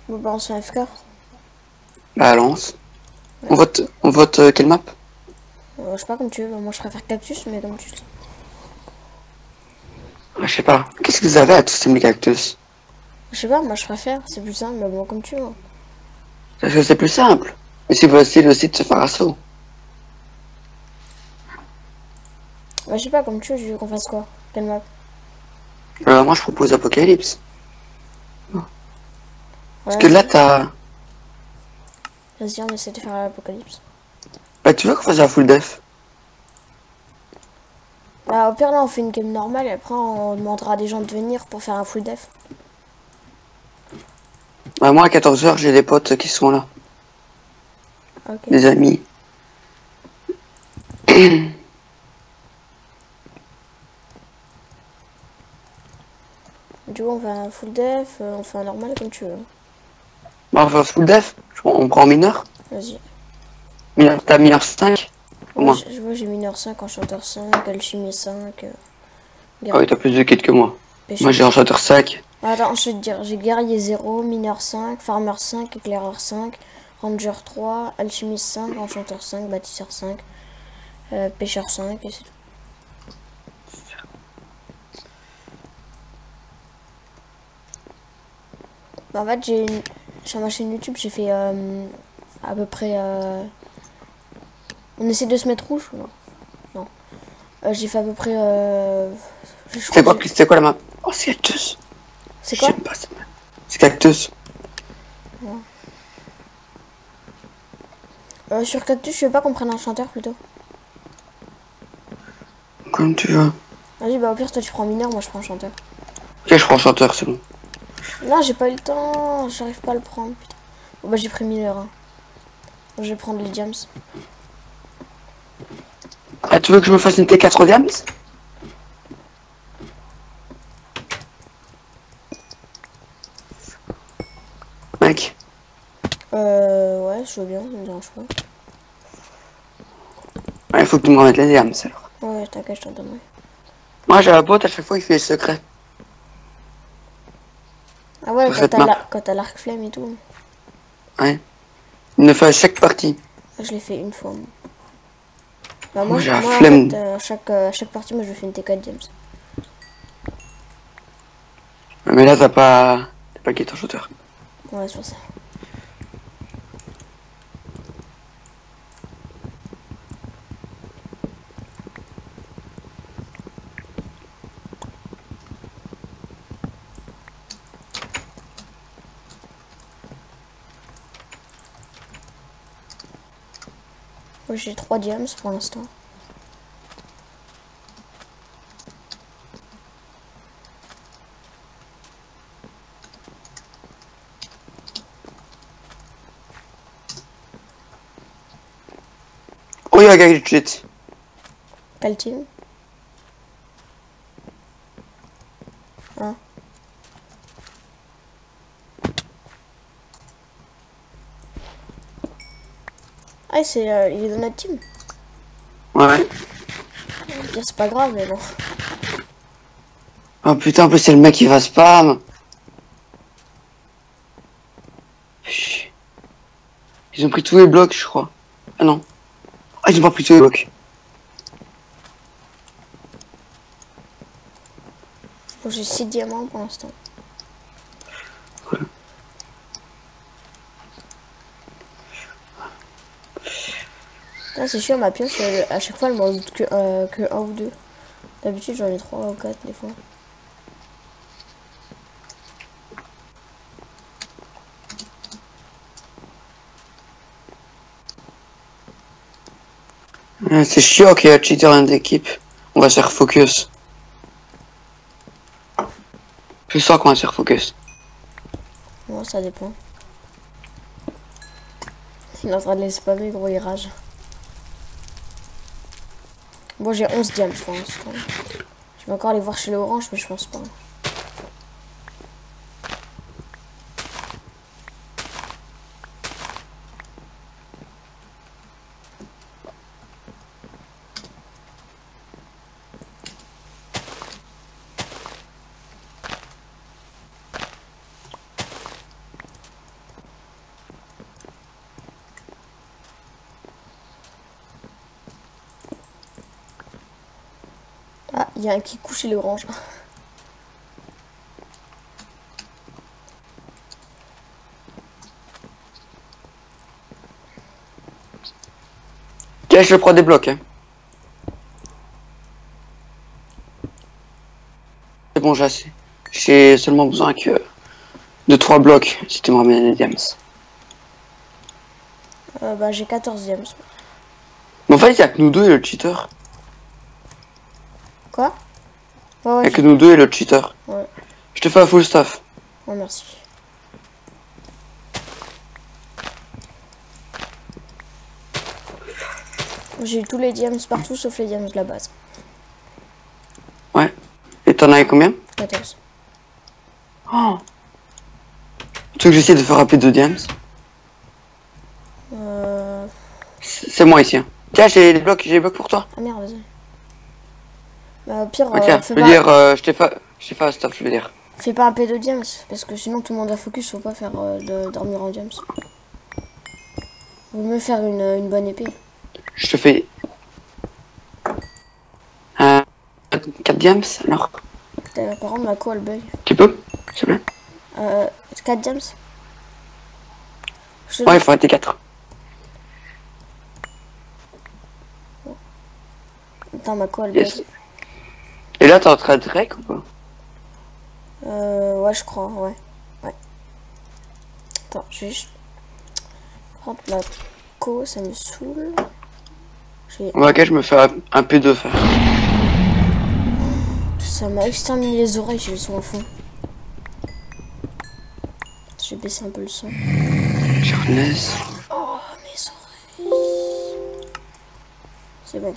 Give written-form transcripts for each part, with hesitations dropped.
Bon, bah, on se fait FK. Bah lance. Ouais. On vote quelle map? Je sais pas comme tu veux. Moi, je préfère Cactus, mais comme tu veux. Je sais pas. Qu'est-ce que vous avez à tous ces cactus? Je sais pas, moi, je préfère. C'est plus simple, mais bon, comme tu veux. Parce que c'est plus simple. Mais c'est facile aussi de se faire assaut. Bah, je sais pas, comme tu veux, je veux qu'on fasse quoi? Quelle map? Moi je propose Apocalypse. Parce Ouais, que là vas-y. t'as... Vas-y, on essaie de faire l'apocalypse. Bah tu veux qu'on fasse la full def? Bah, au pire, là, on fait une game normale et après, on demandera à des gens de venir pour faire un full def. Bah moi à 14h j'ai des potes qui sont là. Ok. Des amis. Du coup, on fait un full def, on fait un normal comme tu veux. Bah on fait full def. On prend mineur. Vas-y. Mineur, t'as mineur 5 au Ouais, moins. j'ai mineur 5, enchanteur 5, alchimie 5, Ah oui t'as plus de kills que moi. Moi pêcheur j'ai 5. enchanteur 5. Attends, je vais te dire, j'ai guerrier 0, mineur 5, farmer 5, éclaireur 5, ranger 3, alchimiste 5, enchanteur 5, bâtisseur 5, pêcheur 5 et c'est tout. Bah, en fait, sur ma chaîne YouTube, j'ai fait à peu près... On essaie de se mettre rouge ou non? Non. J'ai fait à peu près... je crois que j'ai... C'est quoi la map? Oh c'est cactus. C'est quoi? J'aime pas cette map. C'est cactus. Sur Cactus, je veux pas qu'on prenne un chanteur plutôt. Comme tu veux. Vas-y, bah au pire, toi tu prends mineur, moi je prends chanteur. Ok je prends enchanteur c'est bon. Non, j'ai pas eu le temps, j'arrive pas à le prendre, putain. Bon, bah j'ai pris mineur. Hein. Bon, je vais prendre les diams. Ah tu veux que je me fasse une T4 diams? Mec. Ouais, je veux bien, ça me dérange pas. Ouais, il faut que tu me remettes les diams alors. Ouais, t'inquiète, je t'en donnerai. Moi j'ai un pote à chaque fois il fait les secrets. Ah ouais, Sur cette map. quand t'as l'arc flemme et tout. Ouais. Il le fait à chaque partie. Je l'ai fait une fois. Moi. Bah Moi j'ai la moi en fait, flemme. chaque partie, moi je fais une T4 diams. Mais là t'as pas guet shooter. Ouais, c'est pour ça. Moi j'ai 3 diams pour l'instant. Oh y'a un gars qui cheat. Quel team? Hein? Ah, il est dans notre team. Ouais. Pire, c'est pas grave, mais bon. Oh putain en plus c'est le mec qui va spam. Chut. Ils ont pris tous les blocs je crois. Ah non. Ah ils ont pas pris tous les blocs. Bon, j'ai 6 diamants pour l'instant. C'est sûr, ma pioche, à chaque fois, elle m'en doute que un ou deux. D'habitude, j'en ai 3 ou 4 des fois. C'est chiant qu'il y a cheater dans l'équipe. On va se faire focus. Je sens qu'on va se faire focus. Bon, ça dépend. Il est en train de les spammer, gros, il rage. Bon, j'ai 11 diams pour l'instant. Je vais encore aller voir chez les oranges, mais je pense pas. Il y a un qui couche et l'orange. Tiens, je prends des blocs. Hein. C'est bon, j'ai assez. J'ai seulement besoin que de 3 blocs si tu me ramènes les diams. Bah j'ai 14e. Mais en fait, il n'y a que nous deux et le cheater. Quoi? Il Ouais, n'y a que nous deux et le cheater. Ouais. Je te fais un full staff. Oh merci. J'ai eu tous les diams partout sauf les diams de la base. Ouais. Et t'en avais combien? 14. Oh. Tu veux que j'essaie de faire rapide de diams? C'est moi ici. Hein. Tiens, j'ai les blocs pour toi. Ah merde, vas-y. Bah, au pire, Ouais, tiens, je veux dire, je t'ai fait un stuff, je veux dire. fais pas un P2 diams, parce que sinon tout le monde va focus, faut pas faire de dormir en diams. Vaut mieux faire une bonne épée. Je te fais... 4 diams, alors. Par contre, ma co elle bug. Tu peux, s'il te plaît? 4 diams. Ouais, il faut arrêter 4. Attends, ma co elle Yes. bug. Et là, t'es en train de rec ou pas? Ouais, je crois, ouais. Attends, je vais juste prendre la co, ça me saoule. Ok, je me fais un P2 faire. Ça m'a exterminé les oreilles, j'ai le son au fond. J'ai baissé un peu le son. Sharpness. Oh, mes oreilles. C'est bon.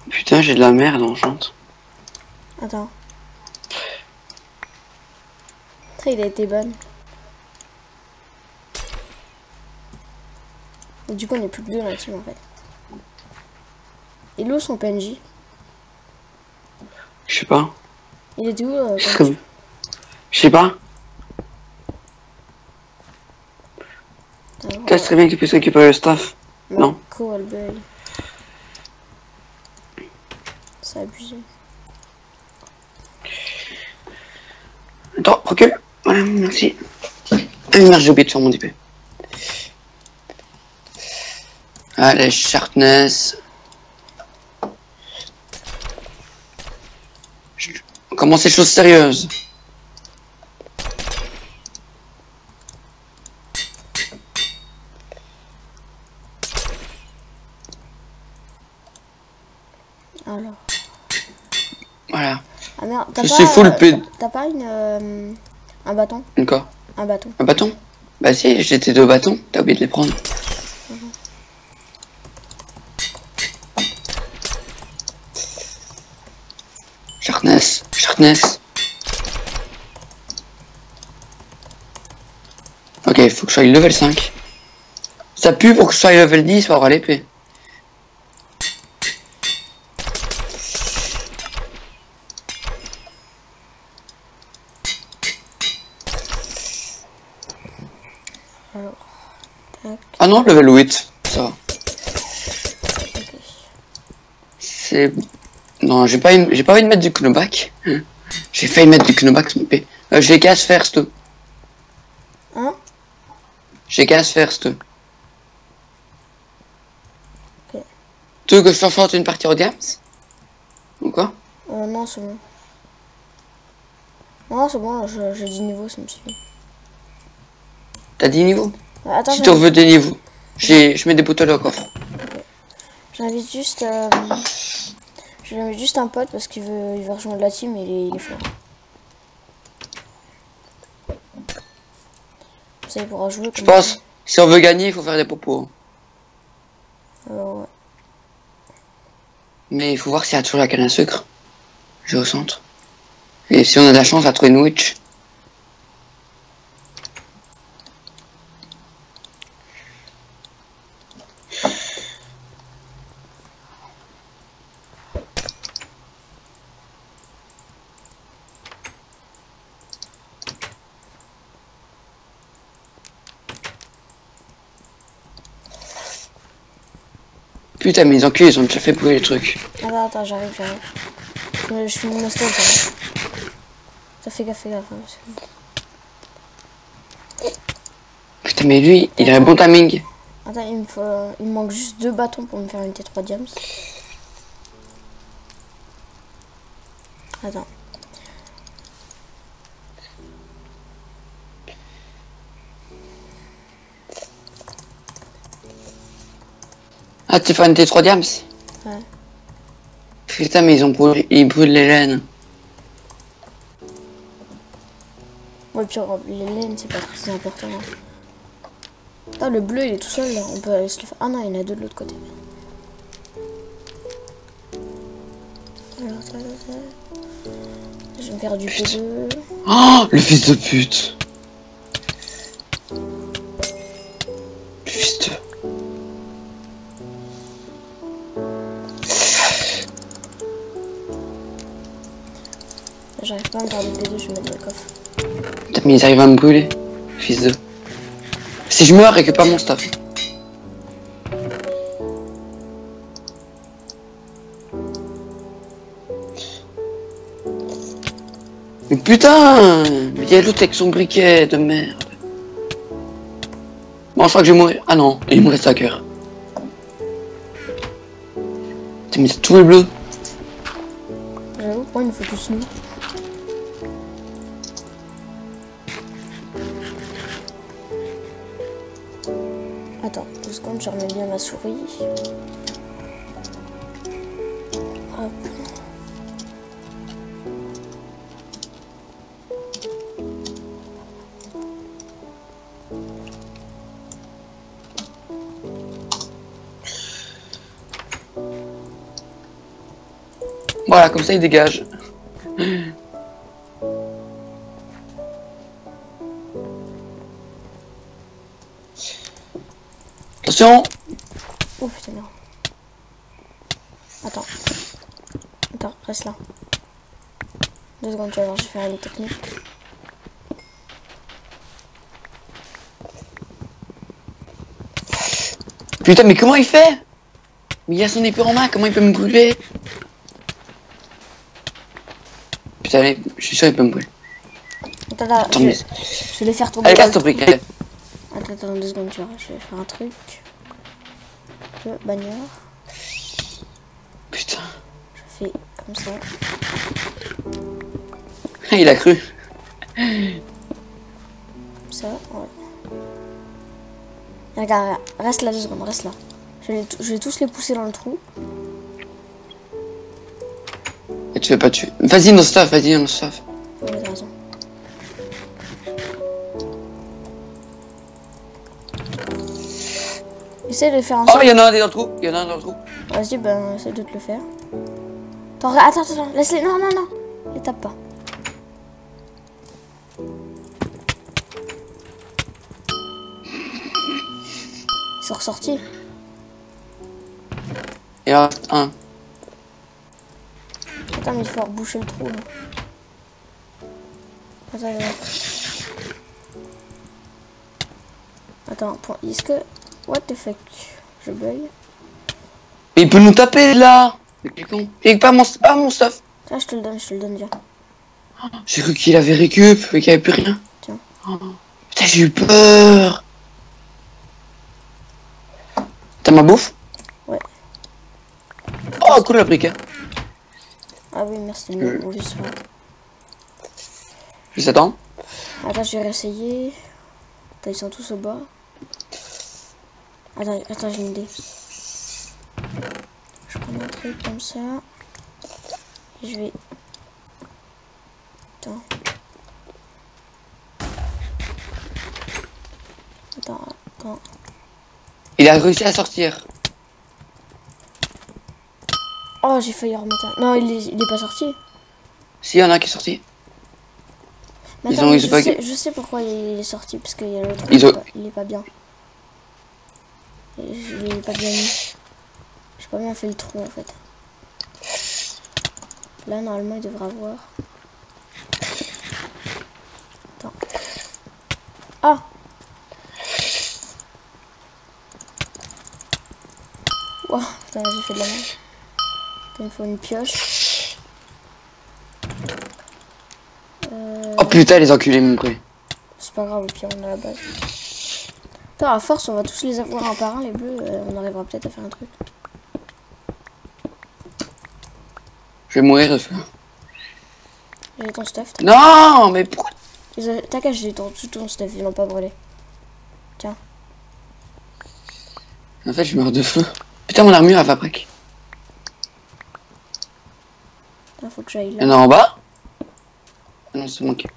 Putain, j'ai de la merde en jante. Attends. Il a été bonne. Et du coup, on est plus que deux dans la team en fait. Et l'eau son PNJ? Je sais pas. Il était où Je sais pas. Putain, c'est très bien que tu puisses récupérer le staff. Non. Co, elle bug. C'est abusé. Attends, recule. Voilà, merci. Ah merde, j'ai oublié de faire mon DP. Allez, sharpness. On commence les choses sérieuses. Alors. Voilà. Ah merde, je suis full P. T'as pas un bâton? Quoi? Un bâton. Un bâton? Bah si, j'ai tes 2 bâtons, t'as oublié de les prendre. Sharpness, sharpness. Ok, il faut que je sois level 5. Ça pue pour que je sois level 10 pour avoir l'épée. Alors, tac. Ah non, level 8, ça va. Okay. C'est... Non, j'ai pas envie de mettre du knockback. J'ai failli mettre du knockback sur mon épée. J'ai casse first. Hein? J'ai casse first. Ok. Tu veux que je t'enchante une partie au diams? Ou quoi? Non, c'est bon. Non, c'est bon, j'ai 10 niveaux, ça me suffit. T'as 10 niveaux? Attends, si tu veux des niveaux, je mets des boutons au coffre. Okay. J'invite juste un pote parce qu'il veut rejoindre la team et il est fort. Ça il pourra jouer. Je pense, si on veut gagner, il faut faire des popos. Ouais. Mais il faut voir s'il y a toujours la canne à sucre. Je au centre. Et si on a de la chance à trouver une witch. Putain, mais les enculés, ils ont déjà fait brûler les trucs. Attends, j'arrive. Je suis mon hostel, ça. Ça fait gaffe, hein, Putain, mais lui, il a un bon timing. Attends, il me manque juste 2 bâtons pour me faire une T3 diams. Attends. Ah, tu fais une T3 diams? Ouais. Putain, mais ils brûlent les laines. Ouais, puis les laines, c'est pas très important. Hein. Ah, le bleu, il est tout seul, là. On peut aller se le faire. Ah non, il y en a 2 de l'autre côté. Alors, je vais me faire du P2. Oh, le fils de pute. Le fils de... J'arrive pas à me faire du P2, je vais mettre le coffre. Putain, mais ils arrivent à me brûler. Fils de... Si je meurs, récupère mon stuff. Mais putain, mais il y a l'autre avec son briquet de merde. Bon, je crois que je vais mourir. Ah non, il me reste à cœur. Putain, mais c'est tout le bleu. J'avoue, pourquoi il nous faut tous nous? Attends, 2 secondes, je remets bien ma souris. Hop. Voilà, comme ça il dégage. Attention. Oh putain, merde. Attends. Attends, reste là. 2 secondes, tu vas voir, je vais faire une technique. Putain, mais comment il fait? Mais il a son épée en main, comment il peut me brûler? Putain, allez, je suis sûr qu'il peut me brûler. Attends, je vais les faire tomber. Allez, casse ton briquet. Attends, 2 secondes, tu vois, je vais faire un truc. Le bannière. Putain. Je fais comme ça. Il a cru. Comme ça, ouais. Regarde, reste là 2 secondes, reste là. Je vais tous les pousser dans le trou. Et tu fais pas tuer. Vas-y, nos stuff, vas-y, nos stuff. Ouais, t'as raison. Essaye de faire un Oh, il y en a un dans le trou. Il y en a un dans le trou. Vas-y, ben, essaye de te le faire. Attends, laisse-les. Non, les tape pas. Ils sont ressortis. Il en reste un. Attends, mais il faut reboucher le trou là. Attends, est-ce que... What the fuck? Je bug. Mais il peut nous taper là. C'est con. Il pas mon stuff. Tiens, je te le donne, viens. J'ai cru qu'il avait récup et qu'il n'y avait plus rien. Tiens. Oh, putain, j'ai eu peur. T'as ma bouffe? Ouais. Oh, cool la briquet. Ah oui, merci, mais on juste ça. Juste attends. Attends, je vais réessayer. Attends, ils sont tous au bas. Attends, j'ai une idée. Je prends un truc comme ça. Et je vais... Attends. Attends. Il a réussi à sortir. Oh, j'ai failli remettre un... Non, il est pas sorti. Si, y en a un qui est sorti. Mais attends, mais je sais pourquoi il est sorti, parce qu'il y a l'autre, il est pas bien. Il est pas bien mis. J'ai pas bien fait le trou en fait. Là, normalement, il devrait avoir... Attends. Ah! Wow, Putain, j'ai fait de la merde. Il me faut une pioche. Oh putain, les enculés m'ont pris. C'est pas grave, au pire, on a la base. Putain, à force, on va tous les avoir un par un, les bleus. On arrivera peut-être à faire un truc. Je vais mourir de faim. J'ai ton stuff. Non, mais pourquoi? T'as qu'à j'ai tout ton stuff, ils l'ont pas brûlé. Tiens. En fait, je meurs de faim. Putain, mon armure, elle va break. Putain, faut que j'aille Il y en là. a en bas? Ah non, c'est manqué.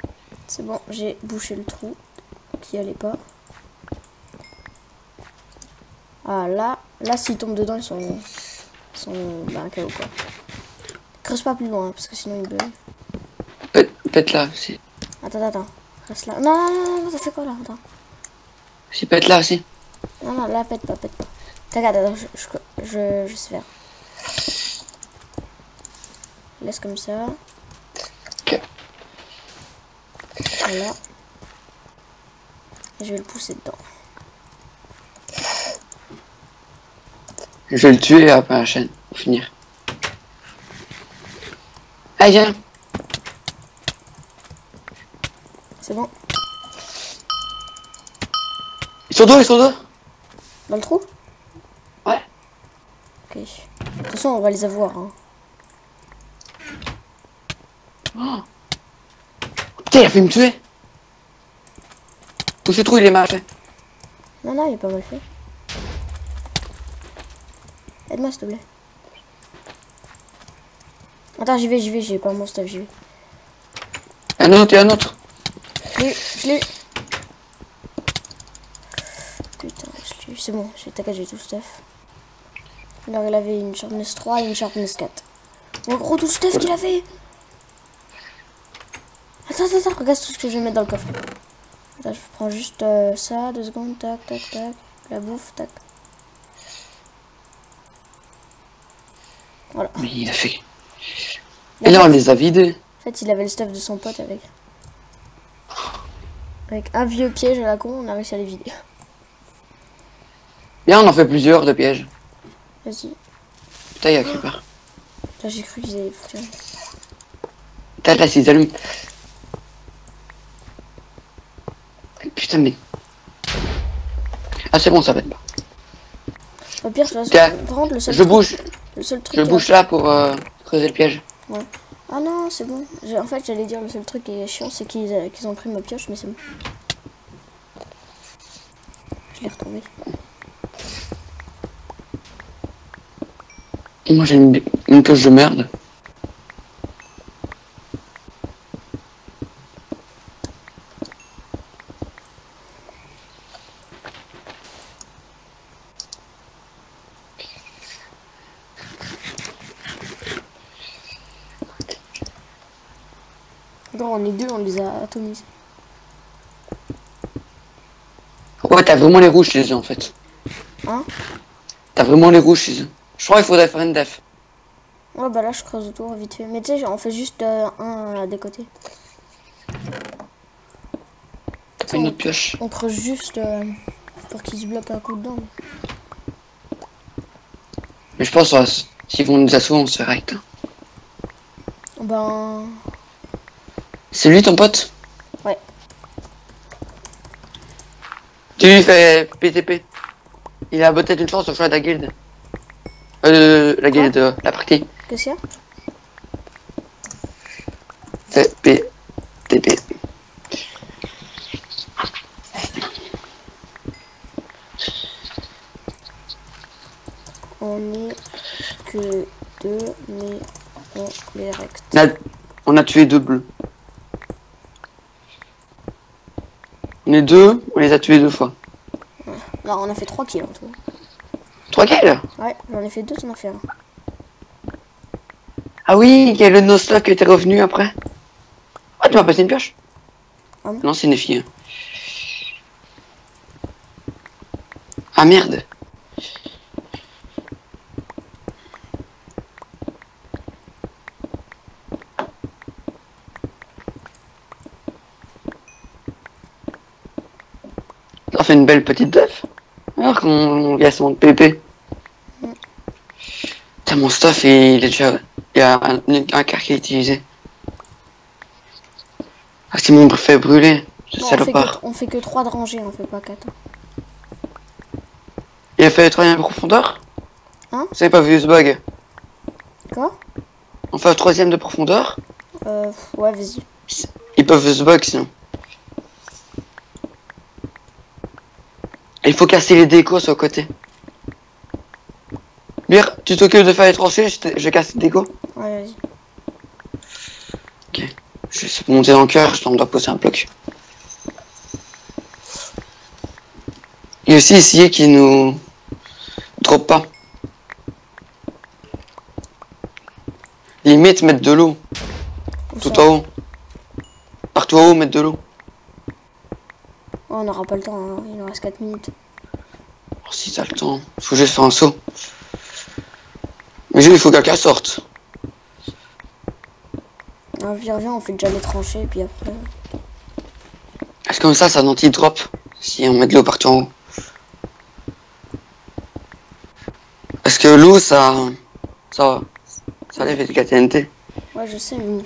C'est bon, j'ai bouché le trou qui allait pas. Ah là s'ils tombent dedans, ils sont bah, un chaos quoi. Creuse pas plus loin hein, parce que sinon ils bug. Pète là aussi. Attends, reste là. Non, ça fait quoi là? Attends. Si, pète là aussi. Non, là pète pas. T'inquiète, attends, je sais faire. Laisse comme ça. Ok. Voilà. Et je vais le pousser dedans. Je vais le tuer après la chaîne, pour finir. Allez, viens. C'est bon. Ils sont deux. Dans le trou? Ouais. Ok. De toute façon, on va les avoir. Hein. Oh. Putain, il a fait me tuer. Où ce trou, il est mal fait. Non, il est pas mal fait. Aide-moi s'il te plaît. Attends, j'y vais, j'ai pas mon stuff, j'y vais. Un autre. Je l'ai eu. Putain, je l'ai eu. C'est bon, t'inquiète, j'ai tout le stuff. Alors, il avait une sharpness 3 et une sharpness 4. Oh, gros, tout le stuff qu'il avait. Attends, regarde tout ce que je vais mettre dans le coffre. Attends, je prends juste ça, 2 secondes, tac. La bouffe, tac. Voilà. Mais il a fait. Et là, on les a vidés. En fait, il avait le stuff de son pote avec. Avec un vieux piège à la con, on a réussi à les vider. Bien, on en fait plusieurs de pièges. Vas-y. Putain, il y a Creeper. Là, j'ai cru qu'ils allaient fonctionner. Putain, là, s'ils allument. Putain, mais. Ah, c'est bon, ça va être pas. Au pire, je Tiens, par contre, le seul je truc, bouge. le seul truc Je bouge là pour creuser le piège. Ouais. Ah non, c'est bon. En fait, j'allais dire le seul truc qui est chiant, c'est qu'ils ont pris ma pioche, mais c'est bon. Je l'ai retrouvé. Moi, j'ai une pioche de merde. Non, on est deux, on les a atomisés. Ouais, t'as vraiment les rouges chez eux en fait. Hein? T'as vraiment les rouges chez eux. Je crois qu'il faudrait faire une def. Ouais, bah là, je creuse autour vite fait. Mais tu sais, on fait juste un des côtés. T'as pas une autre pioche. On creuse juste pour qu'ils se bloquent un coup dedans. Mais je pense s'ils vont nous assauter, on se fait right. Ben... C'est lui ton pote? Ouais. Tu lui fais PTP. Il a peut-être une chance sur le choix de la guilde. La guilde, la partie. Qu'est-ce qu'il y a? Fait PTP. On est que deux, mais on les recte. On a tué deux bleus. On est deux, on les a tués 2 fois. Non, on a fait 3 kills en tout. 3 kills? Ouais, j'en ai fait 2, t'en as fait 1. Ah oui, il y a le Nostra qui était revenu après. Ah, tu m'as passé une pioche? Ah bon? Non, c'est une fille. Ah merde. Ça fait une belle petite def. Alors qu'on vient son PP. mon stuff, il est déjà... Il y a un quart qui est utilisé. Ah, c'est mon fait brûler. Ce Non, salopard. on fait que 3 de rangée, on fait pas 4. Il a fait le troisième profondeur? Hein? Vous avez pas vu ce bug? Quoi? On fait le troisième de profondeur? Ouais, vas-y. Ils peuvent se bug sinon. Il faut casser les décos sur le côté. Bire, tu t'occupes de faire les tranchées, je casse les décos. Ouais, vas-y. Ok. Je vais monter dans le cœur, je dois poser un bloc. Il y a aussi essayer qu'il nous drop pas. Limite mettre de l'eau. Tout en haut. Partout en haut, mettre de l'eau. Oh, on n'aura pas le temps, hein. Il nous reste 4 minutes. Oh, si t'as le temps, faut juste faire un saut. Mais il faut que quelqu'un sorte. Ah, viens, on fait déjà les tranchées, et puis après... Parce que comme ça anti-drop. Si on met de l'eau partout en haut. Parce que l'eau, ça lève les TNT. Ouais, je sais, mais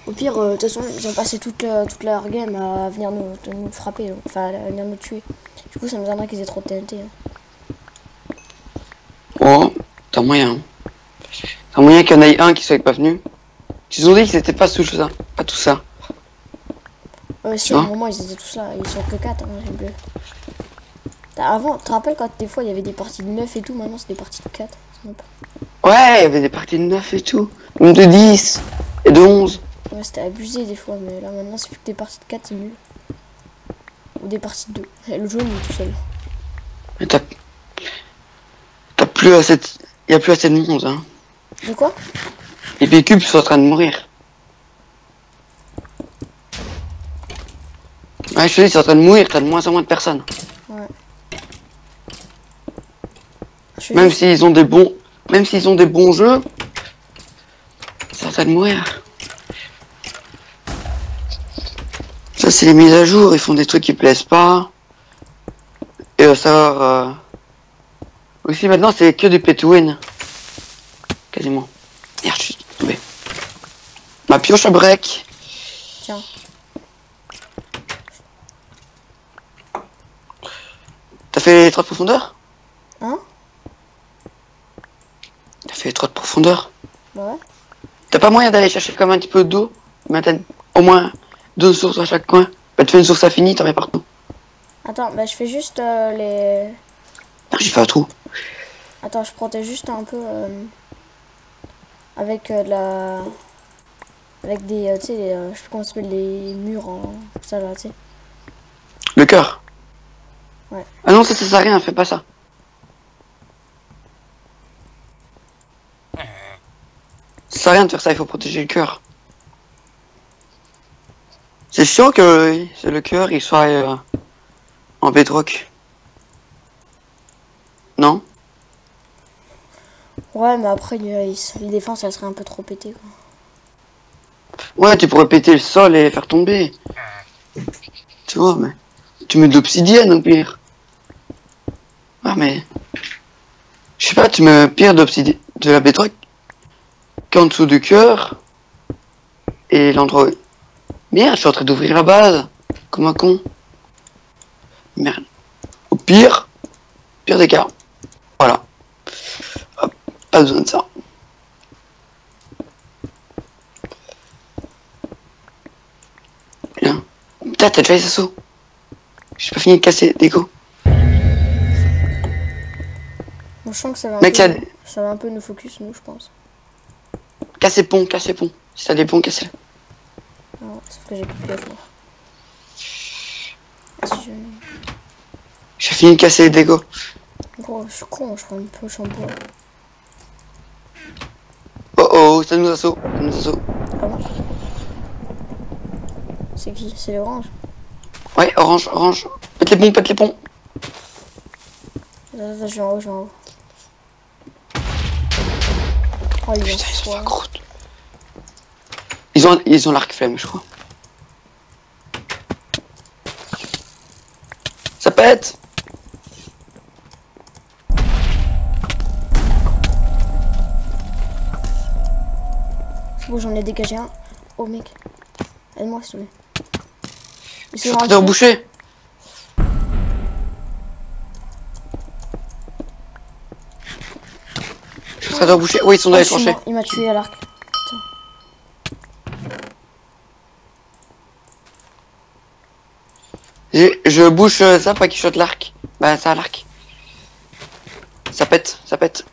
au pire, de toute façon, ils ont passé toute leur game à venir nous frapper, donc, enfin, à venir nous tuer. Du coup, ça me viendrait qu'ils aient trop de TNT. Hein. Oh, t'as moyen. T'as moyen qu'il y en ait un qui soit pas venu. Ils ont dit qu'ils étaient pas sous ça, pas tout ça. Ouais, si, à un moment, ils étaient tous là, ils sont que 4, hein, les bleus. Avant, tu te rappelles quand des fois, il y avait des parties de 9 et tout, maintenant, c'est des parties de 4. Ouais, il y avait des parties de 9 et tout. Même de 10 et de 11. Ouais, c'était abusé des fois, mais là, maintenant, c'est plus que des parties de 4, c'est nul. Ou des parties de 2. Et le jaune, il est tout seul. Mais t'as plus assez de... Il y a plus assez de monde, hein. De quoi? Les P-cubes sont en train de mourir. Ouais, je te dis, ils sont en train de mourir, t'as de moins en moins de personnes. Ouais. Même s'ils ont des bons... Même s'ils ont des bons jeux, ils sont en train de mourir. Ça, c'est les mises à jour, ils font des trucs qui plaisent pas. Et savoir... Aussi, maintenant, c'est que du pay to win. Quasiment. Merde, je suis tombé. Ma pioche à break. Tiens. T'as fait les 3 de profondeur? Hein? T'as fait les 3 de profondeur? Ouais. T'as pas moyen d'aller chercher comme un petit peu d'eau? Maintenant, au moins 2 sources à chaque coin. Bah, tu fais une source infinie, t'en mets partout. Attends, bah je fais juste les... Ah, j'ai fait un trou. Attends, je protège juste un peu avec la... Avec des, tu sais, je sais pas comment ça s'appelle, les murs en... Ça là, tu sais. Le cœur. Ouais. Ah non, ça sert à rien, fais pas ça. Ça sert à rien de faire ça, il faut protéger le cœur. C'est chiant que le cœur il soit en bedrock. Non? Ouais, mais après, les défenses, elles seraient un peu trop pétées, quoi. Ouais, tu pourrais péter le sol et les faire tomber. Tu vois, mais... Tu mets de l'obsidienne au pire. Ouais, mais... Je sais pas, tu mets pire d'obsidienne... De la bedrock qu'en dessous du cœur. Et l'endroit... Merde, je suis en train d'ouvrir la base. Comme un con. Merde. Au pire des cas. Voilà. Hop, pas besoin de ça. Bien. Putain, t'as déjà les assauts. J'ai pas fini de casser déco. Bon, je sens que ça va, ça va un peu nous focus, nous, je pense. Cassez pont, cassez pont. Si t'as des ponts, cassez-les. Ah, sauf que j'ai plus de pièces, moi. Ah, si j'ai fini de casser les déco. Gros, je suis con, je prends une poche en bois. Oh oh, ça nous assaut. Ça nous assaut. Ah bon? C'est qui? C'est l'orange? Ouais, orange, orange. Pète les ponts, pète les ponts. Là, je vais en haut, je vais en haut. Oh, putain, ils sont pas croûte. Ils ont l'arc flemme, je crois. Ça pète. Bon, j'en ai dégagé un. Oh, mec. Aide-moi, s'il te plaît. Je suis en train de reboucher. Je suis en train de reboucher. Oui, ils sont dans les tranchées. Il m'a tué à l'arc. Je bouche ça pour qu'il shot l'arc. Bah, ça à l'arc. Ça pète, ça pète.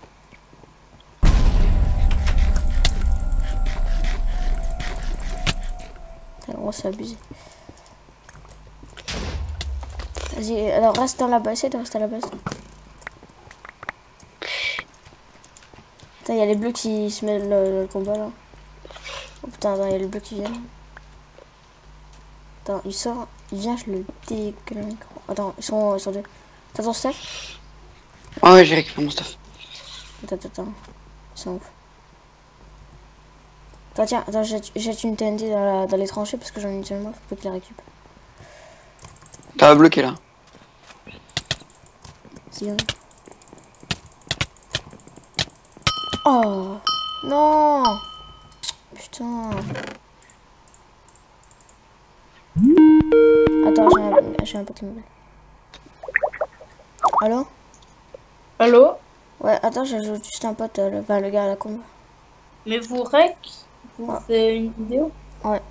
Alors, c'est abusé. Vas-y, alors reste dans la base, essaye de rester à la base. Putain, il y a les bleus qui se mettent le combat là. Oh putain, il y a les bleus qui viennent. Attends, il sort, il vient, je le dégueule. Attends, ils sont deux. T'as ton stuff? Ah ouais, j'ai récupéré mon stuff. Attends. Ils sont ouf. Attends, tiens, jette une TNT dans les tranchées parce que j'en ai une seule moi, faut que tu les récupères. T'as bloqué là. Si, hein. Oh non. Putain. Attends, j'ai un Pokémon. Allô? Allô? Ouais, attends, j'ajoute juste un pote, le gars à la combat. Mais vous rec? Vous Ouais. faites une vidéo? Ouais.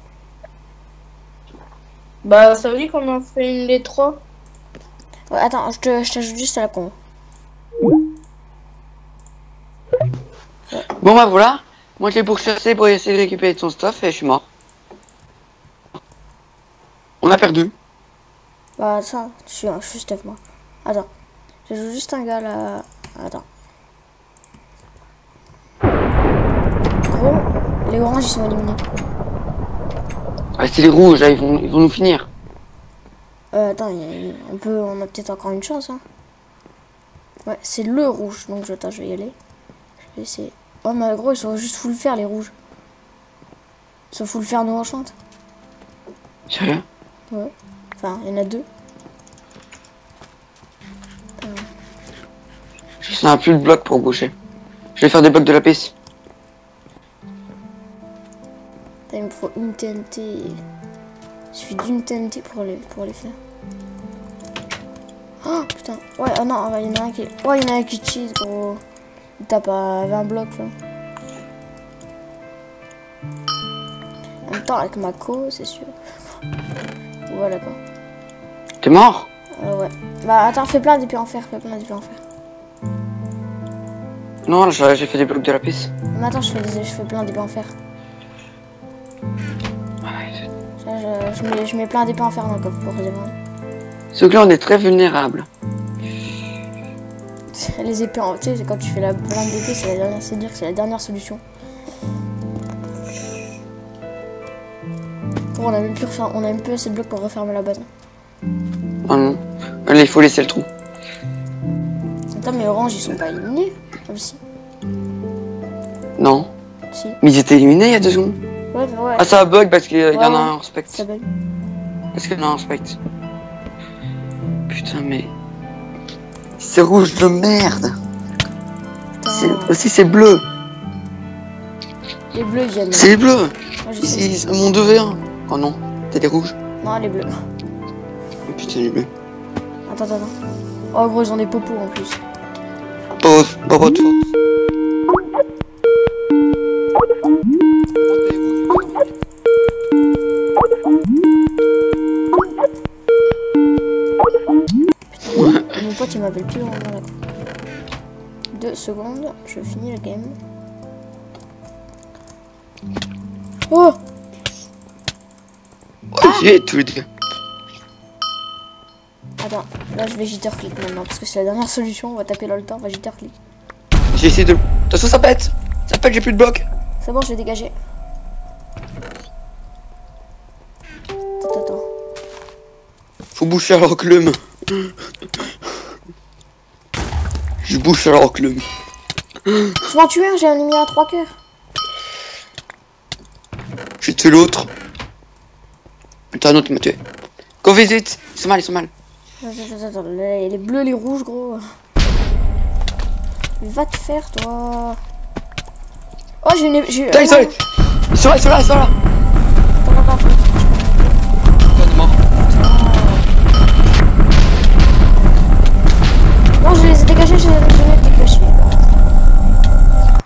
Bah ça veut dire qu'on en fait une les trois. Ouais, attends, je t'ajoute juste à la combat. Bon bah voilà. Moi je l'ai pourchassé pour essayer de récupérer son stuff et je suis mort. On a perdu. Bah ça, je suis stuff moi. Attends, j'ajoute juste un gars là. Attends. Gros, les oranges ils sont éliminés. Ah, c'est les rouges, là, ils vont nous finir. Attends, on a peut-être encore une chance, hein. Ouais, c'est le rouge, donc attends, je vais y aller. Je vais essayer. Oh, mais gros, ils sont juste full faire, les rouges. Ils sont full faire nous enchante. Sérieux? Ouais. Enfin, il y en a deux. On a plus de blocs pour boucher. Je vais faire des blocs de lapis. Il me faut une TNT. Il suffit d'une TNT pour les faire. Oh putain. Ouais, oh non, il y en a un qui. Ouais, il y en a un qui cheat, gros. Il tape à 20 blocs là. En même temps, avec ma co, c'est sûr. Voilà quoi. T'es mort? Ouais. Bah attends, fais plein d'épées en fer, Non, là, j'ai fait des blocs de lapis. Mais attends, je fais plein d'épées en fer. Je mets plein d'épées en fer dans le coffre pour redémarrer. Ce que là, on est très vulnérable. Les épées en... Tu sais, quand tu fais la blinde d'épée, c'est dire que c'est la dernière solution. Bon, on a même plus assez de blocs pour refermer la base. Ah non. Là, il faut laisser le trou. Attends, mais orange, ils sont pas éliminés aussi. Non. Si. Mais ils étaient éliminés il y a 2 secondes. Ouais, bah ouais. Ah, ça bug parce qu'il y en a un en respect. Ça bug. Parce qu'il y en a un en respect. Putain, mais... C'est rouge de merde. Aussi, c'est bleu. Les bleus viennent. C'est les bleus. Moi, je sais. C'est mon 2v1. Oh non, t'es les rouges. Non, les bleus. Oh putain, les bleus. Attends. Oh, gros, ils ont des popos en plus. Pas de force. Mon pote il m'appelle plus vraiment là. 2 secondes, je finis le game. Oh! J'ai tous les deux. Attends, là je vais jitter click maintenant parce que c'est la dernière solution. On va taper dans le temps, on va jitter click. J'ai essayé de... De toute façon, ça pète. Ça pète, j'ai plus de blocs. C'est bon, je vais dégager. Attends. Faut boucher à l'enclume. Je bouche à l'enclume. Je m'en tue un, j'ai mis à 3 cœurs. J'ai tué l'autre. Putain, un autre m'a tué. Go visite. Ils sont mal. Attends, les bleus, les rouges, gros. Va te faire, toi. Oh, j'ai une... Putain, ils sur là, sur là, sur là. T'en as pas fait. Pas de mort. Non, je les ai dégagés, je les ai dégagés.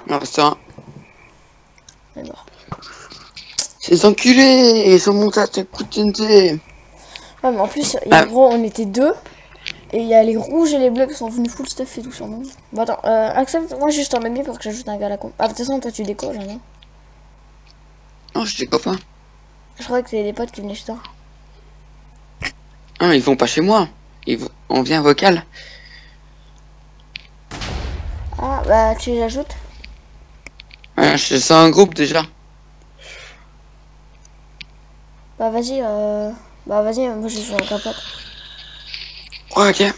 Il en reste un. Mais mort. Ces enculés, ils sont montés à te coup de TNT. Ouais, mais en plus, gros, on était deux. Et il y a les rouges et les bleus qui sont venus full stuff et tout sur nous. Bon, attends, accepte, moi juste en même pour que j'ajoute un gars à la con. Ah, de toute façon, toi tu décolles, là, non? Non, je déconne pas. Je croyais que c'était des potes qui venaient chez toi. Ah, ils vont pas chez moi. On vient vocal. Ah, bah, tu les ajoutes? Ouais, c'est un groupe déjà. Bah, vas-y, moi je joue avec un pote. Ouais, ok.